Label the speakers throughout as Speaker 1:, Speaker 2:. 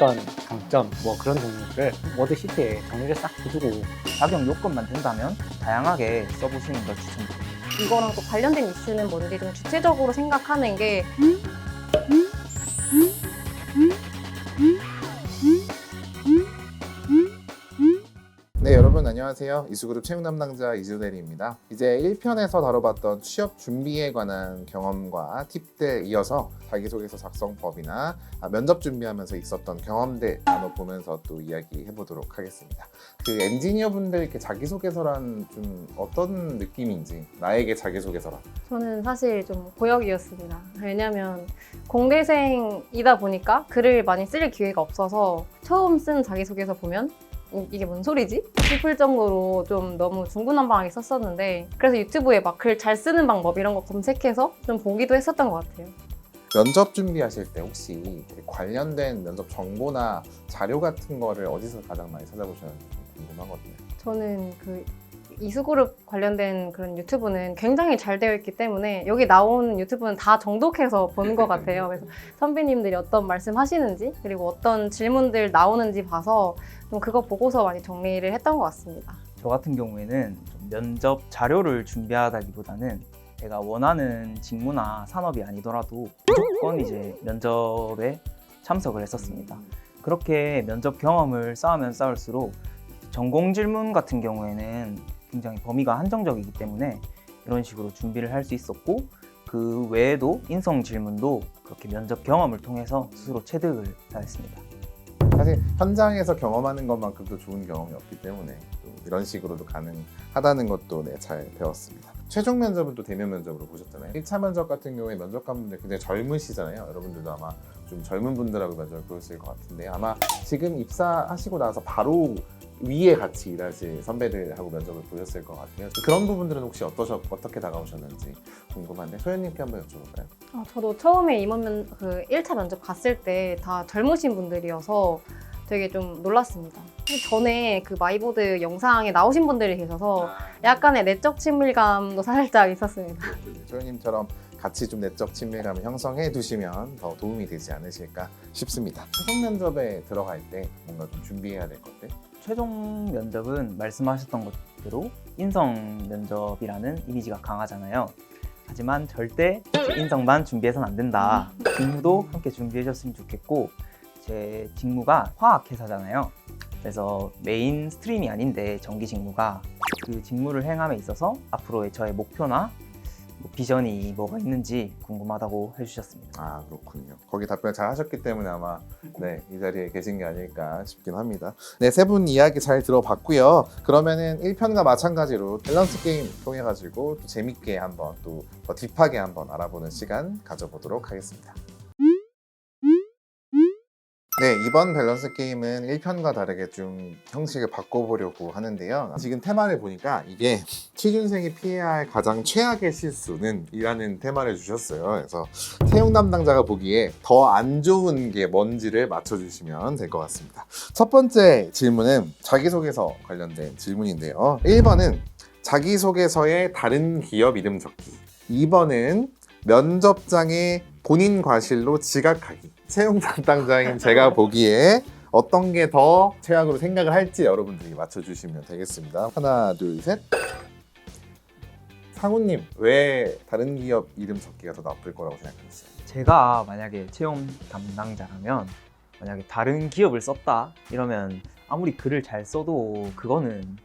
Speaker 1: 어떤 강점 뭐 그런 종류를 워드 시트에 정리를 싹 해두고
Speaker 2: 자격 요건만 된다면 다양하게 써보시는 걸 추천드립니다.
Speaker 3: 이거랑 또 관련된 이슈는 뭔지 좀 주체적으로 생각하는 게
Speaker 4: 네, 여러분 안녕하세요. 이수그룹 채용 담당자 이수대리입니다. 이제 1편에서 다뤄봤던 취업 준비에 관한 경험과 팁들 이어서 자기소개서 작성법이나 면접 준비하면서 있었던 경험들 나눠보면서 또 이야기해보도록 하겠습니다. 그 엔지니어 분들 이렇게 자기소개서란 좀 어떤 느낌인지, 나에게 자기소개서란.
Speaker 3: 저는 사실 좀 고역이었습니다. 왜냐면 공대생이다 보니까 글을 많이 쓸 기회가 없어서 처음 쓴 자기소개서 보면 이게 뭔 소리지? 싶을 정도로 좀 너무 중구난방하게 썼었는데, 그래서 유튜브에 막 글 잘 쓰는 방법 이런 거 검색해서 좀 보기도 했었던 것 같아요.
Speaker 4: 면접 준비하실 때 혹시 관련된 면접 정보나 자료 같은 거를 어디서 가장 많이 찾아보셨는지 좀 궁금하거든요.
Speaker 3: 저는 그 이수그룹 관련된 그런 유튜브는 굉장히 잘 되어 있기 때문에 여기 나온 유튜브는 다 정독해서 보는 것 같아요. 그래서 선배님들이 어떤 말씀 하시는지, 그리고 어떤 질문들 나오는지 봐서 좀 그거 보고서 많이 정리를 했던 것 같습니다.
Speaker 2: 저 같은 경우에는 좀 면접 자료를 준비하다기보다는 제가 원하는 직무나 산업이 아니더라도 무조건 이제 면접에 참석을 했었습니다. 그렇게 면접 경험을 쌓으면 쌓을수록 전공 질문 같은 경우에는 굉장히 범위가 한정적이기 때문에 이런 식으로 준비를 할 수 있었고, 그 외에도 인성 질문도 그렇게 면접 경험을 통해서 스스로 체득을 하였습니다.
Speaker 4: 사실 현장에서 경험하는 것만큼도 좋은 경험이 없기 때문에 또 이런 식으로도 가능하다는 것도 잘 배웠습니다. 최종 면접은 또 대면 면접으로 보셨잖아요. 1차 면접 같은 경우에 면접관분들 굉장히 젊으시잖아요. 여러분들도 아마 좀 젊은 분들하고 면접을 보셨을 것 같은데, 아마 지금 입사하시고 나서 바로 위에 같이 일하실 선배들하고 면접을 보셨을 것 같아요. 그런 부분들은 혹시 어떻게 다가오셨는지 궁금한데 소연님께 한번 여쭤볼까요?
Speaker 3: 저도 처음에 임원 그 1차 면접 갔을 때 다 젊으신 분들이어서 되게 좀 놀랐습니다. 전에 그 마이보드 영상에 나오신 분들이 계셔서 약간의 내적 친밀감도 살짝 있었습니다.
Speaker 4: 소연님처럼 같이 좀 내적 친밀감을 형성해 두시면 더 도움이 되지 않으실까 싶습니다. 최종 면접에 들어갈 때 뭔가 좀 준비해야 될 것들?
Speaker 2: 최종 면접은 말씀하셨던 것대로 인성 면접이라는 이미지가 강하잖아요. 하지만 절대 인성만 준비해서는 안 된다. 직무도 함께 준비해 줬으면 좋겠고, 제 직무가 화학회사잖아요. 그래서 메인 스트림이 아닌데 전기 직무가, 그 직무를 행함에 있어서 앞으로의 저의 목표나 비전이 뭐가 있는지 궁금하다고 해주셨습니다.
Speaker 4: 아, 그렇군요. 거기 답변 잘 하셨기 때문에 아마 이 자리에 계신 게 아닐까 싶긴 합니다. 네, 세 분 이야기 잘 들어봤고요. 그러면은 1편과 마찬가지로 밸런스 게임 통해 가지고 또 재밌게 한번 또 더 딥하게 한번 알아보는 시간 가져보도록 하겠습니다. 네, 이번 밸런스 게임은 1편과 다르게 좀 형식을 바꿔보려고 하는데요. 지금 테마를 보니까 이게 취준생이 피해야 할 가장 최악의 실수는 이라는 테마를 주셨어요. 그래서 채용 담당자가 보기에 더 안 좋은 게 뭔지를 맞춰주시면 될 것 같습니다. 첫 번째 질문은 자기소개서 관련된 질문인데요. 1번은 자기소개서에 다른 기업 이름 적기, 2번은 면접장에 본인 과실로 지각하기. 채용 담당자인 제가 보기에 어떤 게 더 최악으로 생각을 할지 여러분들이 맞춰주시면 되겠습니다. 하나, 둘, 셋. 상우님, 왜 다른 기업 이름 적기가 더 나쁠 거라고 생각하셨어요?
Speaker 2: 제가 만약에 채용 담당자라면 만약에 다른 기업을 썼다 이러면 아무리 글을 잘 써도 그거는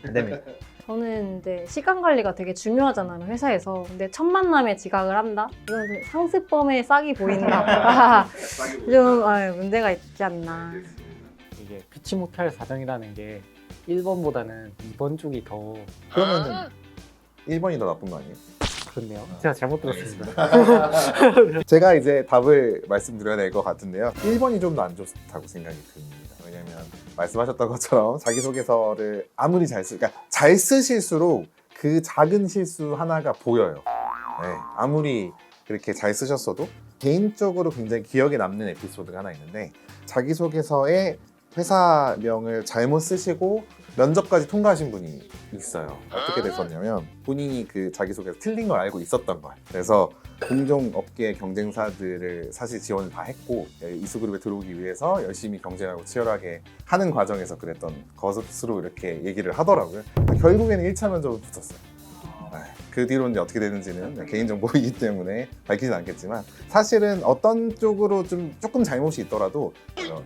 Speaker 2: 안 됩니다.
Speaker 3: 저는 이제 시간 관리가 되게 중요하잖아요, 회사에서. 근데 첫 만남에 지각을 한다? 이건 좀 상습범의 싹이 보인다. 좀 문제가 있지 않나.
Speaker 1: 이게 피치 못할 사정이라는 게 1번보다는 2번 쪽이 더
Speaker 4: 그러면은 1번이 더 나쁜 거 아니에요?
Speaker 1: 그렇네요. 제가 잘못 들었습니다.
Speaker 4: 제가 이제 답을 말씀드려야 될 것 같은데요. 1번이 좀 더 안 좋다고 생각이 듭니다. 왜냐면 말씀하셨던 것처럼 자기소개서를 아무리 그러니까 잘 쓰실수록 그 작은 실수 하나가 보여요. 네, 아무리 그렇게 잘 쓰셨어도 개인적으로 굉장히 기억에 남는 에피소드가 하나 있는데, 자기소개서에 회사명을 잘못 쓰시고 면접까지 통과하신 분이 있어요. 어떻게 됐었냐면 본인이 그 자기소개에서 틀린 걸 알고 있었던 거예요. 그래서 공정업계 경쟁사들을 사실 지원을 다 했고 이수그룹에 들어오기 위해서 열심히 경쟁하고 치열하게 하는 과정에서 그랬던 것으로 이렇게 얘기를 하더라고요. 결국에는 1차 면접을 붙었어요. 그 뒤로 이제 어떻게 되는지는 개인정보이기 때문에 밝히진 않겠지만 사실은 어떤 쪽으로 조금 잘못이 있더라도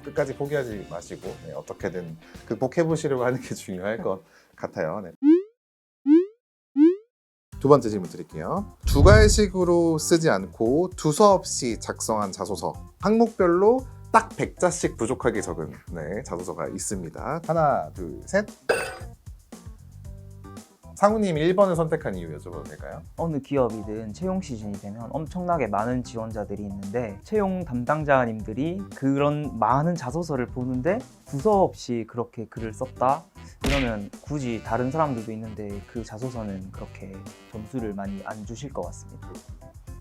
Speaker 4: 끝까지 포기하지 마시고 어떻게든 극복해 보시려고 하는 게 중요할 것 같아요. 네. 두 번째 질문 드릴게요. 두괄식으로 쓰지 않고 두서없이 작성한 자소서, 항목별로 딱 100자씩 부족하게 적은 자소서가 있습니다. 하나, 둘, 셋. 상우님 1번을 선택한 이유 여쭤봐도 될까요?
Speaker 2: 어느 기업이든 채용 시즌이 되면 엄청나게 많은 지원자들이 있는데 채용 담당자님들이 그런 많은 자소서를 보는데 두서없이 그렇게 글을 썼다? 이러면 굳이 다른 사람들도 있는데 그 자소서는 그렇게 점수를 많이 안 주실 것 같습니다.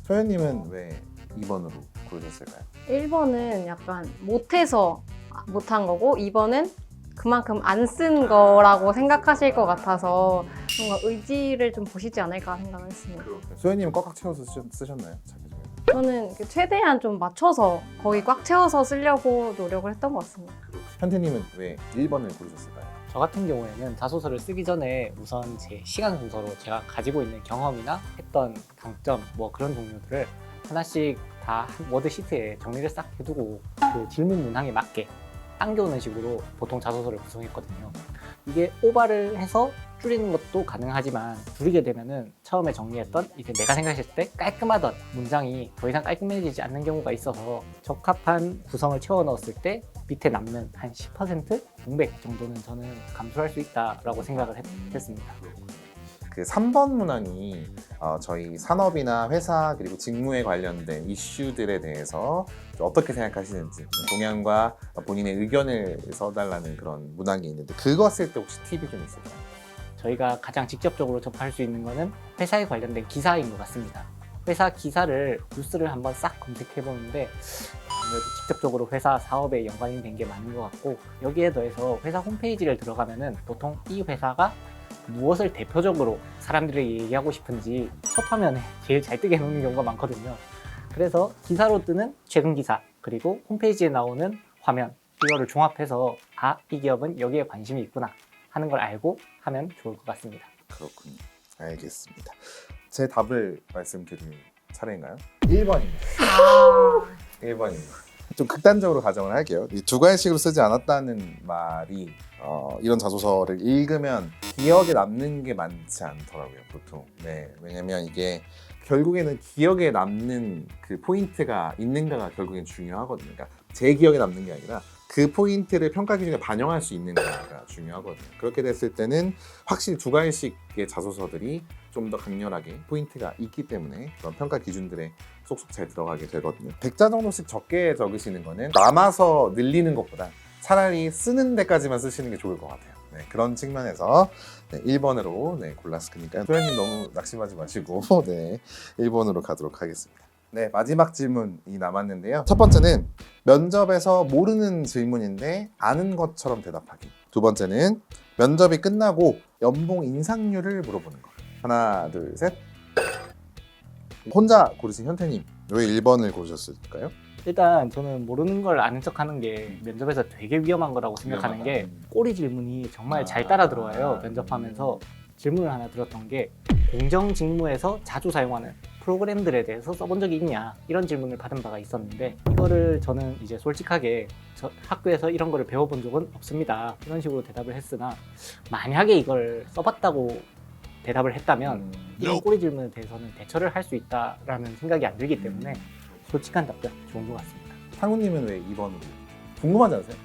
Speaker 4: 소연님은 왜 2번으로 고르셨을까요?
Speaker 3: 1번은 약간 못해서 못한 거고 2번은 그만큼 안 쓴 거라고 생각하실 것 같아서 뭔가 의지를 좀 보시지 않을까 생각을 했습니다.
Speaker 4: 소연님은 꽉꽉 채워서 쓰셨나요? 자기소개.
Speaker 3: 저는 최대한 좀 맞춰서 거의 꽉 채워서 쓰려고 노력을 했던 것 같습니다.
Speaker 4: 현태님은 왜 1번을 고르셨을까요?
Speaker 1: 저 같은 경우에는 자소서를 쓰기 전에 우선 제 시간 순서로 제가 가지고 있는 경험이나 했던 강점 뭐 그런 종류들을 하나씩 다 워드 시트에 정리를 싹 해두고 그 질문 문항에 맞게 당겨오는 식으로 보통 자소서를 구성했거든요. 이게 오바를 해서 줄이는 것도 가능하지만 줄이게 되면은 처음에 정리했던 이제 내가 생각했을 때 깔끔하던 문장이 더 이상 깔끔해지지 않는 경우가 있어서 적합한 구성을 채워 넣었을 때 밑에 남는 한 10% 공백 정도는 저는 감소할 수 있다라고 생각을 했습니다.
Speaker 4: 그 3번 문항이 저희 산업이나 회사 그리고 직무에 관련된 이슈들에 대해서 어떻게 생각하시는지 동향과 본인의 의견을 써달라는 그런 문항이 있는데 그거 쓸 때 혹시 팁이 좀 있을까요?
Speaker 1: 저희가 가장 직접적으로 접할 수 있는 거는 회사에 관련된 기사인 것 같습니다. 회사 기사를 뉴스를 한번 싹 검색해 보는데 아무래도 직접적으로 회사 사업에 연관이 된 게 많은 것 같고 여기에 더해서 회사 홈페이지를 들어가면은 보통 이 회사가 무엇을 대표적으로 사람들에게 얘기하고 싶은지 첫 화면에 제일 잘 뜨게 해놓는 경우가 많거든요. 그래서 기사로 뜨는 최근 기사 그리고 홈페이지에 나오는 화면 이거를 종합해서 이 기업은 여기에 관심이 있구나 하는 걸 알고 하면 좋을 것 같습니다.
Speaker 4: 그렇군요. 알겠습니다. 제 답을 말씀드릴 차례인가요? 1번입니다. 1번입니다. 좀 극단적으로 가정을 할게요. 이 두괄식으로 쓰지 않았다는 말이 이런 자소서를 읽으면 기억에 남는 게 많지 않더라고요, 보통. 네, 왜냐면 이게 결국에는 기억에 남는 그 포인트가 있는가가 결국엔 중요하거든요. 그러니까 제 기억에 남는 게 아니라 그 포인트를 평가 기준에 반영할 수 있는가가 중요하거든요. 그렇게 됐을 때는 확실히 두괄식의 자소서들이 좀 더 강렬하게 포인트가 있기 때문에 그런 평가 기준들에 쏙쏙 잘 들어가게 되거든요. 100자 정도씩 적게 적으시는 거는 남아서 늘리는 것보다 차라리 쓰는 데까지만 쓰시는 게 좋을 것 같아요. 네, 그런 측면에서 1번으로 골랐으니까 소연님 너무 낙심하지 마시고 1번으로 가도록 하겠습니다. 네, 마지막 질문이 남았는데요. 첫 번째는 면접에서 모르는 질문인데 아는 것처럼 대답하기. 두 번째는 면접이 끝나고 연봉 인상률을 물어보는 거. 하나, 둘, 셋. 혼자 고르신 현태님, 왜 1번을 고르셨을까요?
Speaker 1: 일단 저는 모르는 걸 아는 척하는 게 면접에서 되게 위험한 거라고 생각하는 게 꼬리 질문이 정말 잘 따라 들어와요. 면접하면서 질문을 하나 들었던 게 공정 직무에서 자주 사용하는 프로그램들에 대해서 써본 적이 있냐 이런 질문을 받은 바가 있었는데 이거를 저는 이제 솔직하게 학교에서 이런 거를 배워본 적은 없습니다 이런 식으로 대답을 했으나 만약에 이걸 써봤다고 대답을 했다면 이런 꼬리 질문에 대해서는 대처를 할 수 있다라는 생각이 안 들기 때문에 솔직한 답변 좋은 것 같습니다.
Speaker 4: 상우님은 왜 2번으로? 궁금하지 않으세요?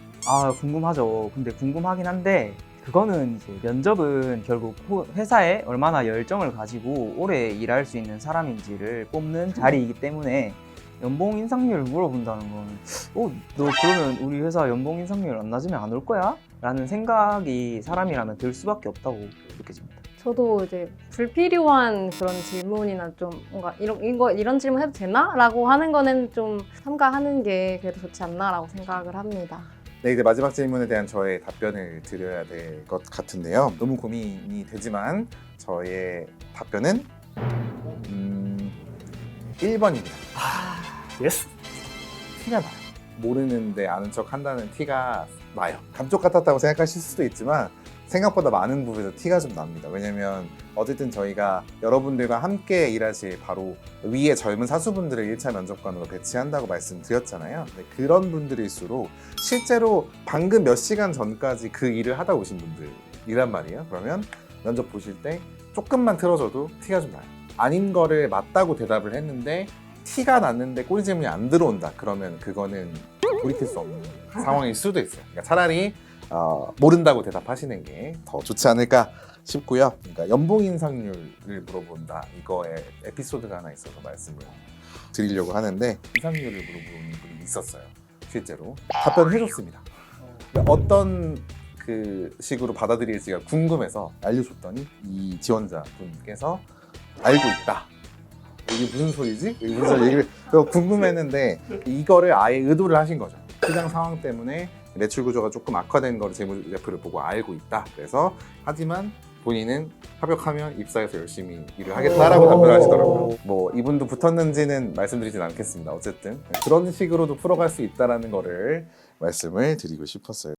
Speaker 2: 궁금하죠. 근데 궁금하긴 한데 그거는 이제 면접은 결국 회사에 얼마나 열정을 가지고 오래 일할 수 있는 사람인지를 뽑는 자리이기 때문에 연봉 인상률을 물어본다는 건 너 그러면 우리 회사 연봉 인상률 안 낮으면 안 올 거야? 라는 생각이 사람이라면 들 수밖에 없다고 느껴집니다.
Speaker 3: 저도 이제 불필요한 그런 질문이나 좀 뭔가 이런 질문 해도 되나? 라고 하는 거는 좀 삼가하는 게 그래도 좋지 않나 라고 생각을 합니다.
Speaker 4: 네, 이제 마지막 질문에 대한 저의 답변을 드려야 될 것 같은데요. 너무 고민이 되지만 저의 답변은 1번입니다.
Speaker 1: 예스.
Speaker 4: 티가 나요. 모르는데 아는 척 한다는 티가 나요. 감쪽 같았다고 생각하실 수도 있지만 생각보다 많은 부분에서 티가 좀 납니다. 왜냐면 어쨌든 저희가 여러분들과 함께 일하실 바로 위에 젊은 사수분들을 1차 면접관으로 배치한다고 말씀드렸잖아요. 근데 그런 분들일수록 실제로 방금 몇 시간 전까지 그 일을 하다 오신 분들이란 말이에요. 그러면 면접 보실 때 조금만 틀어줘도 티가 좀 나요. 아닌 거를 맞다고 대답을 했는데 티가 났는데 꼬리 질문이 안 들어온다. 그러면 그거는 돌이킬 수 없는 상황일 수도 있어요. 그러니까 차라리 모른다고 대답하시는 게 더 좋지 않을까 싶고요. 그러니까 연봉 인상률을 물어본다. 이거에 에피소드가 하나 있어서 말씀을 드리려고 하는데 인상률을 물어보는 분이 있었어요. 실제로 답변해줬습니다. 어떤 그 식으로 받아들일지가 궁금해서 알려줬더니 이 지원자분께서 알고 있다. 이게 무슨 소리지? 이게 무슨 얘기를 궁금했는데 이거를 아예 의도를 하신 거죠. 시장 상황 때문에 매출 구조가 조금 악화된 거를 재무제표를 보고 알고 있다. 그래서 하지만 본인은 합격하면 입사해서 열심히 일을 하겠다라고 답변하시더라고요. 뭐 이분도 붙었는지는 말씀드리진 않겠습니다. 어쨌든 그런 식으로도 풀어갈 수 있다라는 거를 말씀을 드리고 싶었어요.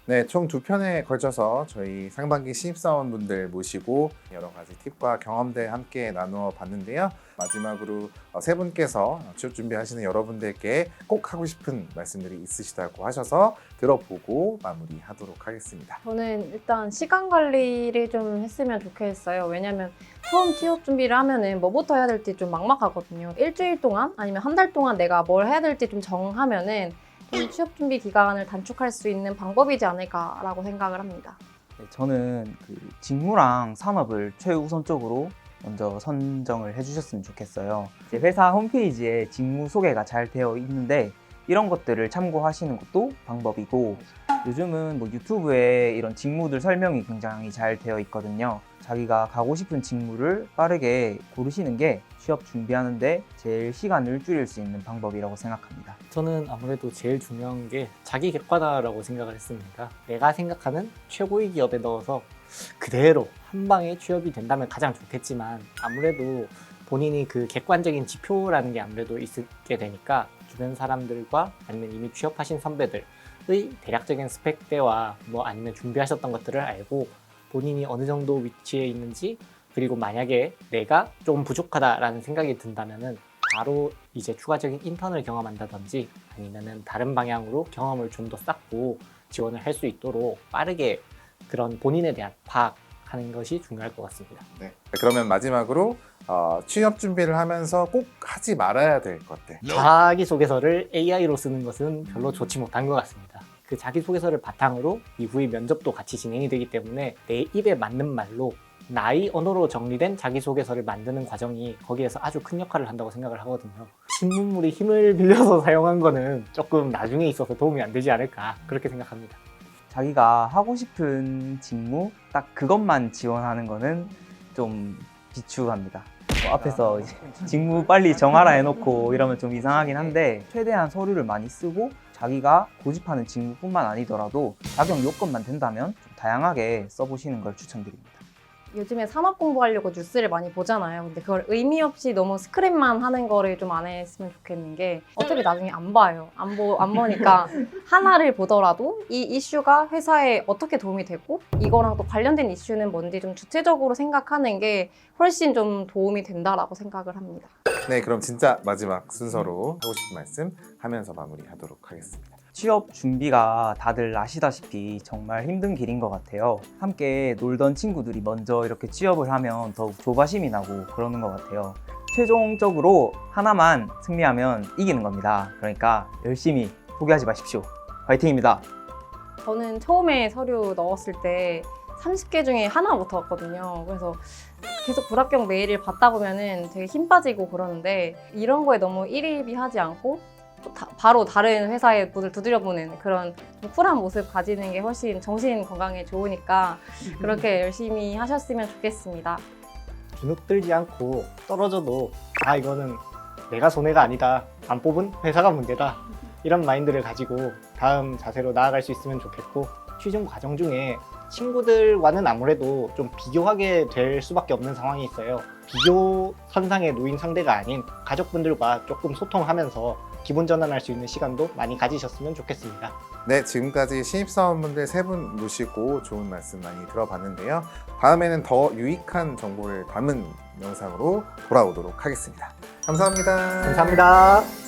Speaker 4: 네, 총 2편에 걸쳐서 저희 상반기 신입사원분들 모시고 여러 가지 팁과 경험들 함께 나누어 봤는데요. 마지막으로 세 분께서 취업 준비하시는 여러분들께 꼭 하고 싶은 말씀들이 있으시다고 하셔서 들어보고 마무리하도록 하겠습니다.
Speaker 3: 저는 일단 시간 관리를 좀 했으면 좋겠어요. 왜냐면 처음 취업 준비를 하면은 뭐부터 해야 될지 좀 막막하거든요. 일주일 동안 아니면 한 달 동안 내가 뭘 해야 될지 좀 정하면은 좀 취업 준비 기간을 단축할 수 있는 방법이지 않을까라고 생각을 합니다.
Speaker 2: 네, 저는 그 직무랑 산업을 최우선적으로 먼저 선정을 해주셨으면 좋겠어요. 이제 회사 홈페이지에 직무 소개가 잘 되어 있는데 이런 것들을 참고하시는 것도 방법이고, 요즘은 뭐 유튜브에 이런 직무들 설명이 굉장히 잘 되어 있거든요. 자기가 가고 싶은 직무를 빠르게 고르시는 게 취업 준비하는데 제일 시간을 줄일 수 있는 방법이라고 생각합니다.
Speaker 1: 저는 아무래도 제일 중요한 게 자기 객관화라고 생각을 했습니다. 내가 생각하는 최고의 기업에 넣어서 그대로 한 방에 취업이 된다면 가장 좋겠지만 아무래도 본인이 그 객관적인 지표라는 게 아무래도 있게 되니까 주변 사람들과 아니면 이미 취업하신 선배들의 대략적인 스펙대와 뭐 아니면 준비하셨던 것들을 알고 본인이 어느 정도 위치에 있는지, 그리고 만약에 내가 좀 부족하다라는 생각이 든다면은 바로 이제 추가적인 인턴을 경험한다든지 아니면은 다른 방향으로 경험을 좀 더 쌓고 지원을 할 수 있도록 빠르게 그런 본인에 대한 파악하는 것이 중요할 것 같습니다.
Speaker 4: 네. 그러면 마지막으로 취업 준비를 하면서 꼭 하지 말아야 될 것들.
Speaker 1: 자기소개서를 AI로 쓰는 것은 별로 좋지 못한 것 같습니다. 그 자기소개서를 바탕으로 이후의 면접도 같이 진행이 되기 때문에 내 입에 맞는 말로 나의 언어로 정리된 자기소개서를 만드는 과정이 거기에서 아주 큰 역할을 한다고 생각을 하거든요. 신문물이 힘을 빌려서 사용한 거는 조금 나중에 있어서 도움이 안 되지 않을까 그렇게 생각합니다.
Speaker 2: 자기가 하고 싶은 직무 딱 그것만 지원하는 거는 좀 비추합니다. 앞에서 이제 직무 빨리 정하라 해놓고 이러면 좀 이상하긴 한데, 최대한 서류를 많이 쓰고 자기가 고집하는 직무뿐만 아니더라도 자격 요건만 된다면 좀 다양하게 써보시는 걸 추천드립니다.
Speaker 3: 요즘에 산업 공부하려고 뉴스를 많이 보잖아요. 근데 그걸 의미 없이 너무 스크랩만 하는 거를 좀 안 했으면 좋겠는 게 어차피 나중에 안 봐요. 안 보니까 하나를 보더라도 이 이슈가 회사에 어떻게 도움이 되고 이거랑 또 관련된 이슈는 뭔지 좀 주체적으로 생각하는 게 훨씬 좀 도움이 된다라고 생각을 합니다.
Speaker 4: 네, 그럼 진짜 마지막 순서로 하고 싶은 말씀 하면서 마무리하도록 하겠습니다.
Speaker 2: 취업 준비가 다들 아시다시피 정말 힘든 길인 것 같아요. 함께 놀던 친구들이 먼저 이렇게 취업을 하면 더욱 조바심이 나고 그러는 것 같아요. 최종적으로 하나만 승리하면 이기는 겁니다. 그러니까 열심히 포기하지 마십시오. 화이팅입니다.
Speaker 3: 저는 처음에 서류 넣었을 때 30개 중에 하나 못 왔거든요. 그래서 계속 불합격 메일을 받다 보면은 되게 힘 빠지고 그러는데, 이런 거에 너무 일희비 하지 않고 바로 다른 회사의 문을 두드려보는 그런 좀 쿨한 모습 가지는 게 훨씬 정신 건강에 좋으니까 그렇게 열심히 하셨으면 좋겠습니다.
Speaker 1: 주눅들지 않고 떨어져도 이거는 내가 손해가 아니다, 안 뽑은 회사가 문제다 이런 마인드를 가지고 다음 자세로 나아갈 수 있으면 좋겠고, 취준 과정 중에 친구들과는 아무래도 좀 비교하게 될 수밖에 없는 상황이 있어요. 비교 선상에 놓인 상대가 아닌 가족분들과 조금 소통하면서 기분 전환할 수 있는 시간도 많이 가지셨으면 좋겠습니다.
Speaker 4: 네, 지금까지 신입사원분들 3분 모시고 좋은 말씀 많이 들어봤는데요. 다음에는 더 유익한 정보를 담은 영상으로 돌아오도록 하겠습니다. 감사합니다.
Speaker 1: 감사합니다.